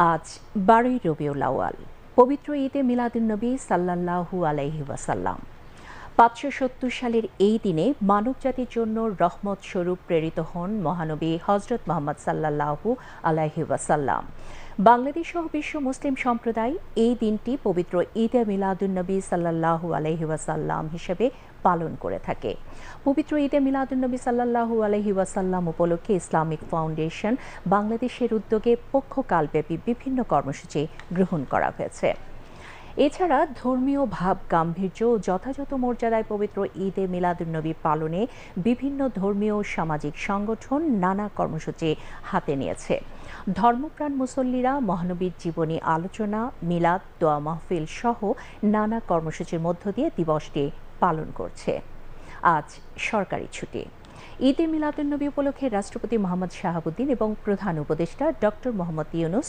আজ ১২ই রবিউল আউয়াল, পবিত্র ঈদে মিলাদুন্নবী সাল্লাল্লাহু আলাইহি ওয়াসাল্লাম। ৫৭০ সালের এই দিনে মানবজাতির জন্য রহমত স্বরূপ প্রেরিত হন মহানবী হজরত মুহাম্মদ সাল্লাল্লাহু আলাইহি ওয়াসাল্লাম। বাংলাদেশ সহ বিশ্ব মুসলিম সম্প্রদায় এই দিনটি পবিত্র ঈদে মিলাদুন্নবী সাল্লাল্লাহু আলাইহি ওয়াসাল্লাম হিসেবে পালন করে থাকে। পবিত্র ঈদে মিলাদুন্নবী সাল্লাল্লাহু আলাইহি ওয়াসাল্লাম উপলক্ষে ইসলামিক ফাউন্ডেশন বাংলাদেশের উদ্যোগে পক্ষকালব্যাপী বিভিন্ন কর্মসূচি গ্রহণ করা হয়েছে। এছাড়া ধর্মীয় ভাব গাম্ভীর্য ও যথাযথ মর্যাদায় পবিত্র ঈদে মিলাদুন্নবী পালনে বিভিন্ন ধর্মীয় ও সামাজিক সংগঠন নানা কর্মসূচি হাতে নিয়েছে। ধর্মপ্রাণ মুসল্লিরা মহানবীর জীবনী আলোচনা, মিলাদ, দোয়া মাহফিল সহ নানা কর্মসূচির মধ্য দিয়ে দিবসটি পালন করছে। আজ সরকারি ছুটি। ঈদে মিলাদুন্নবী উপলক্ষে রাষ্ট্রপতি মোহাম্মদ শাহাবুদ্দিন এবং প্রধান উপদেষ্টা ডক্টর মোহাম্মদ ইউনূস